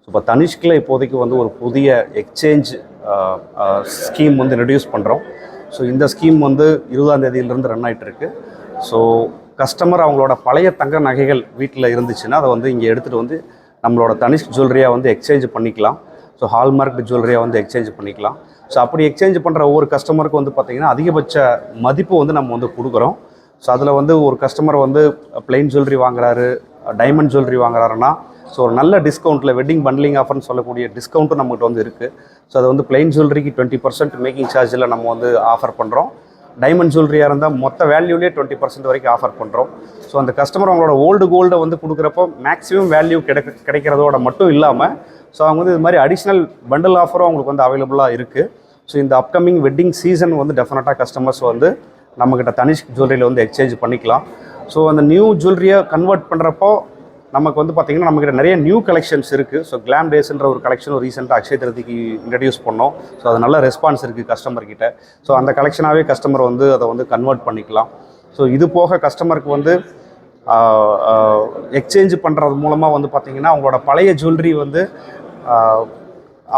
So இப்போ தனிஷ்கில் இப்போதைக்கு வந்து ஒரு புதிய எக்ஸ்சேஞ்ச் ஸ்கீம் வந்து இன்ட்ரடியூஸ் பண்ணுறோம். ஸோ இந்த ஸ்கீம் வந்து 20ஆம் தேதியிலிருந்து ரன் ஆகிட்டு இருக்கு. ஸோ கஸ்டமர் அவங்களோட பழைய தங்க நகைகள் வீட்டில் இருந்துச்சுன்னா அதை வந்து இங்கே எடுத்துகிட்டு வந்து நம்மளோட தனிஷ்க் ஜுவல்லரியாக வந்து எக்ஸ்சேஞ்ச் பண்ணிக்கலாம். ஸோ ஹால்மார்க் ஜுவல்லரியாக வந்து எக்ஸ்சேஞ்ச் பண்ணிக்கலாம். ஸோ அப்படி எக்ஸ்சேஞ்ச் பண்ணுற ஒவ்வொரு கஸ்டமருக்கு வந்து பார்த்திங்கன்னா அதிகபட்ச மதிப்பு வந்து நம்ம வந்து கொடுக்குறோம். ஸோ அதில் வந்து ஒரு கஸ்டமர் வந்து பிளெயின் ஜுவல்லரி வாங்குறாரு, டைமண்ட் ஜுவல்லரி வாங்குறாருன்னா ஸோ ஒரு நல்ல டிஸ்கவுண்ட்டில் வெட்டிங் பண்ட்லிங் ஆஃபர்னு சொல்லக்கூடிய டிஸ்கவுண்ட்டும் நம்மகிட்ட வந்து இருக்குது. ஸோ அது வந்து பிளெயின் ஜுவல்லரிக்கு 20% மேக்கிங் சார்ஜில் நம்ம வந்து ஆஃபர் பண்ணுறோம். டைமண்ட் ஜுவல்லரியாக இருந்தால் மொத்த வேல்யூலேயே 20% வரைக்கும் ஆஃபர் பண்ணுறோம். ஸோ அந்த கஸ்டமர் அவங்களோட ஓல்டு கோல்டை வந்து கொடுக்குறப்போ மேக்ஸிமம் வேல்யூ கிடைக்கிறதோட மட்டும் இல்லாமல் ஸோ அவங்க வந்து இது மாதிரி அடிஷ்னல் பண்டில் ஆஃபரும் அவங்களுக்கு வந்து அவைலபிளாக இருக்குது. ஸோ இந்த அப்கமிங் வெட்டிங் சீசன் வந்து டெஃபினட்டாக கஸ்டமர்ஸ் வந்து நம்மக்கிட்ட தனிஷ்க் ஜுவல்லரியில் வந்து எக்ஸ்சேஞ்ச் பண்ணிக்கலாம். ஸோ அந்த நியூ ஜுவல்லரியை கன்வெர்ட் பண்ணுறப்போ நமக்கு வந்து பார்த்திங்கன்னா நம்மக்கிட்ட நிறைய நியூ கலெக்ஷன்ஸ் இருக்குது. ஸோ கிளாம் டேஸ்ன்ற ஒரு கலெக்ஷன் ரீசெண்டாக அக்ஷய திருதிக்கு இன்ட்ரடியூஸ் பண்ணோம். ஸோ அது நல்ல ரெஸ்பான்ஸ் இருக்குது கஸ்டமர்கிட்ட. ஸோ அந்த கலெக்ஷனாகவே கஸ்டமர் வந்து அதை வந்து கன்வெர்ட் பண்ணிக்கலாம். ஸோ இது போக கஸ்டமருக்கு வந்து எக்ஸ்சேஞ்ச் பண்ணுறது மூலமாக வந்து பார்த்திங்கன்னா அவங்களோட பழைய ஜுவல்லரி வந்து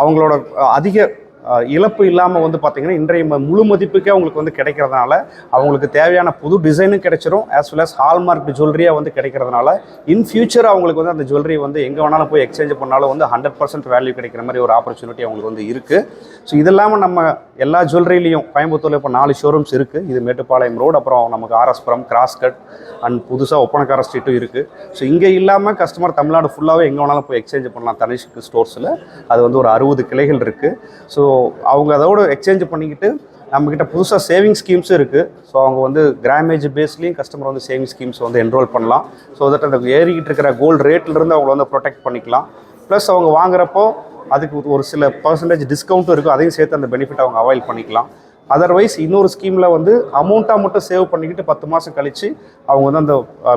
அவங்களோட அதிக இழப்பு இல்லாமல் வந்து பார்த்திங்கன்னா இன்றைய முழு மதிப்புக்கே அவங்களுக்கு வந்து கிடைக்கிறதுனால அவங்களுக்கு தேவையான புது டிசைனும் கிடைச்சிரும், ஆஸ் வெல் அஸ் ஹால்மார்க் ஜுவல்லரியாக வந்து கிடைக்கிறதுனால இன் ஃபியூச்சர் அவங்களுக்கு வந்து அந்த ஜுவல்லரி வந்து எங்கே வேணாலும் போய் எக்ஸ்சேஞ்ச் பண்ணாலும் வந்து 100% வேல்யூ கிடைக்கிற மாதிரி ஒரு ஆப்பர்ச்சுனிட்டி அவங்களுக்கு வந்து இருக்குது. ஸோ இது இல்லாமல் நம்ம எல்லா ஜுவல்லரிலையும் கோயம்புத்தூரில் இப்போ 4 ஷோரூம்ஸ் இருக்குது. இது மேட்டுப்பாளையம் ரோடு, அப்புறம் நமக்கு ஆர்எஸ்புரம், கிராஸ்கட் அண்ட் புதுசாக ஒப்பனக்கார ஸ்ட்ரீட்டும் இருக்குது. ஸோ இங்கே இல்லாமல் கஸ்டமர் தமிழ்நாடு ஃபுல்லாகவே எங்கே வேணாலும் போய் எக்ஸ்சேஞ்ச் பண்ணலாம் தனிஷ்க் ஸ்டோர்ஸில். அது வந்து ஒரு 60 கிளைகள் இருக்குது. ஸோ அவங்க அதோடு எக்ஸ்சேஞ்ச் பண்ணிக்கிட்டு நம்மக்கிட்ட புதுசாக சேவிங் ஸ்கீம்ஸும் இருக்குது. ஸோ அவங்க வந்து கிராமேஜ் பேஸ்லேயும் கஸ்டமர் வந்து சேவிங் ஸ்கீம்ஸ் வந்து என்ரோல் பண்ணலாம். ஸோ தட் அந்த ஏறிக்கிட்டு இருக்கிற கோல்டு ரேட்லேருந்து அவங்கள வந்து ப்ரொடெக்ட் பண்ணிக்கலாம். ப்ளஸ் அவங்க வாங்குறப்போ அதுக்கு ஒரு சில பர்சன்டேஜ் டிஸ்கவுண்ட்டும் இருக்குது, அதையும் சேர்த்து அந்த பெனிஃபிட் அவங்க அவைல் பண்ணிக்கலாம். அதர்வைஸ் இன்னொரு ஸ்கீமில் வந்து அமௌண்ட்டாக மட்டும் சேவ் பண்ணிக்கிட்டு 10 மாதம் கழித்து அவங்க வந்து அந்த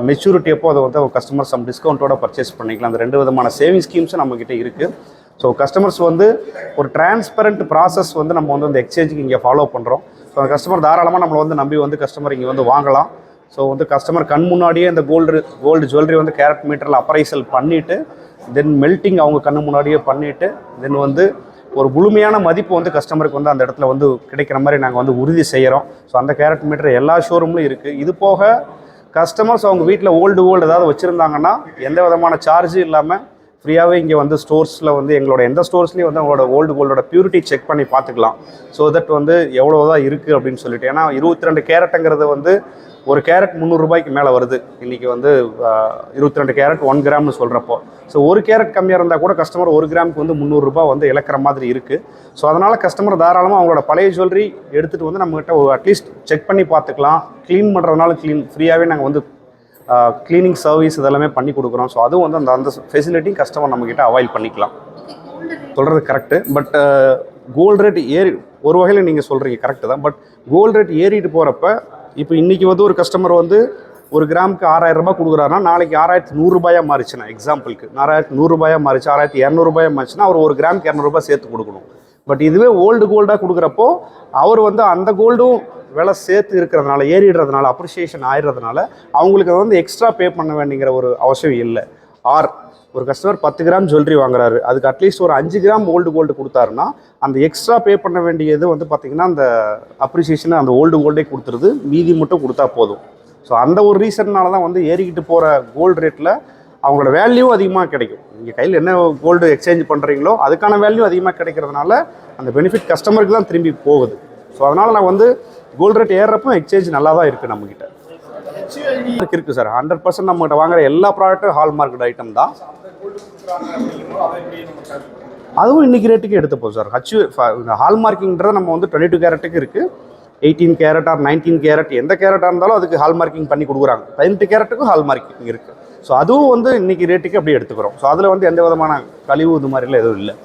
மெச்சூரிட்டி அப்போ அதை வந்து கஸ்டமர் சம் டிஸ்கவுண்ட்டோட பர்ச்சேஸ் பண்ணிக்கலாம். அந்த 2 விதமான சேவிங் ஸ்கீம்ஸும் நம்மக்கிட்ட இருக்குது. ஸோ கஸ்டமர்ஸ் வந்து ஒரு டிரான்ஸ்பரண்ட் ப்ராசஸ் வந்து நம்ம வந்து அந்த எக்ஸ்சேஞ்சுக்கு இங்கே ஃபாலோ பண்ணுறோம். ஸோ அந்த கஸ்டமர் தாராளமாக நம்மளை வந்து நம்பி வந்து கஸ்டமர் இங்கே வந்து வாங்கலாம். ஸோ வந்து கஸ்டமர் கண் முன்னாடியே இந்த கோல்டு ஜுவல்லரி வந்து கேரட் மீட்டரில் அப்ரைசல் பண்ணிவிட்டு தென் மெல்ட்டிங் அவங்க கண்ணு முன்னாடியே பண்ணிவிட்டு தென் வந்து ஒரு முழுமையான மதிப்பு வந்து கஸ்டமருக்கு வந்து அந்த இடத்துல வந்து கிடைக்கிற மாதிரி நாங்கள் வந்து உறுதி செய்கிறோம். ஸோ அந்த கேரட் மீட்டர் எல்லா ஷோரூம்லையும் இருக்குது. இது போக கஸ்டமர்ஸ் அவங்க வீட்டில் ஓல்டு ஏதாவது வச்சுருந்தாங்கன்னா எந்த விதமான சார்ஜும் இல்லாமல் ஃப்ரீயாகவே இங்கே வந்து ஸ்டோர்ஸில் வந்து எங்களோட எந்த ஸ்டோர்ஸ்லேயும் வந்து அவங்களோட ஓல்டு கோல்டோட பியூரிட்டி செக் பண்ணி பார்த்துக்கலாம். ஸோ தட் வந்து எவ்வளோ தான் இருக்குது அப்படின்னு சொல்லிட்டு, ஏன்னா 22 கேரட்டுங்கிறது வந்து ஒரு கேரட் 300 ரூபாய்க்கு மேலே வருது. இன்றைக்கி வந்து 22 கேரட் 1 கிராம்னு சொல்கிறப்போ ஸோ ஒரு கேரட் கம்மியாக இருந்தால் கூட கஸ்டமர் 1 கிராமுக்கு வந்து 300 ரூபாய் வந்து இழக்கிற மாதிரி இருக்குது. ஸோ அதனால் கஸ்டமர் தாராளமாக அவங்களோட பழைய ஜுவல்லரி எடுத்துகிட்டு வந்து நம்மகிட்ட ஒரு அட்லீஸ்ட் செக் பண்ணி பார்த்துக்கலாம். க்ளீன் பண்ணுறதுனால ஃப்ரீயாகவே நாங்கள் வந்து க்ளீனிங் சர்வீஸ் இதெல்லாமே பண்ணி கொடுக்குறோம். ஸோ அதுவும் வந்து அந்த ஃபெசிலிட்டியும் கஸ்டமர் நம்மக்கிட்ட அவைல் பண்ணிக்கலாம். சொல்கிறது கரெக்டு. பட் கோல்டு ரேட் ஏறி ஒரு வகையில் நீங்கள் சொல்கிறீங்க கரெக்டு தான். பட் கோல்டு ரேட் ஏறிட்டு போகிறப்ப இப்போ இன்றைக்கி வந்து ஒரு கஸ்டமர் வந்து 1 கிராமுக்கு 6000 ரூபாய் கொடுக்குறாருன்னா நாளைக்கு 6100 ரூபாயாக மாறிச்சுன்னா, எக்ஸாம்பிளுக்கு 6100 ரூபாயாக மாறிச்சு, 6200 ரூபாயாக மாறிச்சுன்னா அவர் 1 கிராமுக்கு 200 ரூபாய் சேர்த்து கொடுக்கணும். பட் இதுவே ஓல்டு கோல்டாக கொடுக்குறப்போ அவர் வந்து அந்த கோல்டும் விலை சேர்த்து இருக்கிறதுனால ஏறிடுறதுனால அப்ரிஷியேஷன் ஆயிடுறதுனால அவங்களுக்கு வந்து எக்ஸ்ட்ரா பே பண்ண வேண்டிங்கிற ஒரு அவசியம் இல்லை. ஒரு கஸ்டமர் 10 கிராம் ஜுவல்லரி வாங்குறாரு, அதுக்கு அட்லீஸ்ட் ஒரு 5 கிராம் கோல்டு கொடுத்தாருன்னா அந்த எக்ஸ்ட்ரா பே பண்ண வேண்டியது வந்து பார்த்திங்கன்னா அந்த அப்ரிஷியேஷனை அந்த ஓல்டு கோல்டே கொடுத்துருது, மீதி மட்டும் கொடுத்தா போதும். ஸோ அந்த ஒரு ரீசன்னால தான் வந்து ஏறிக்கிட்டு போகிற கோல்டு ரேட்டில் அவங்களோட வேல்யூ அதிகமாக கிடைக்கும். நீங்கள் கையில் என்ன கோல்டு எக்ஸ்சேஞ்ச் பண்ணுறீங்களோ அதுக்கான வேல்யூ அதிகமாக கிடைக்கிறதுனால அந்த பெனிஃபிட் கஸ்டமருக்கு தான் திரும்பி போகுது. ஸோ அதனால் நான் வந்து கோல்டு ரேட் ஏறுறப்போ எக்ஸ்சேஞ்ச் நல்லா தான் இருக்குது நம்மக்கிட்ட இருக்குது சார். 100% நம்மகிட்ட வாங்குற எல்லா ப்ராடக்ட்டும் ஹால்மார்க் ஐட்டம் தான். அதுவும் இன்றைக்கி ரேட்டுக்கு எடுத்துப்போம் சார். ஹால்மார்க்கிங்கிறத நம்ம வந்து 22 கேரட்டுக்கு இருக்குது, 18 கேரட் ஆர் 19 கேரட் எந்த கேரட்டாக இருந்தாலும் அதுக்கு ஹால்மார்க்கிங் பண்ணி கொடுக்குறாங்க. 18 கேரட்டுக்கும் ஹால்மார்க்கிங் இருக்குது. ஸோ அதுவும் வந்து இன்றைக்கி ரேட்டுக்கு அப்படியே எடுத்துக்கிறோம். ஸோ அதில் வந்து எந்த விதமான கழிவு இது மாதிரிலாம் எதுவும் இல்லை.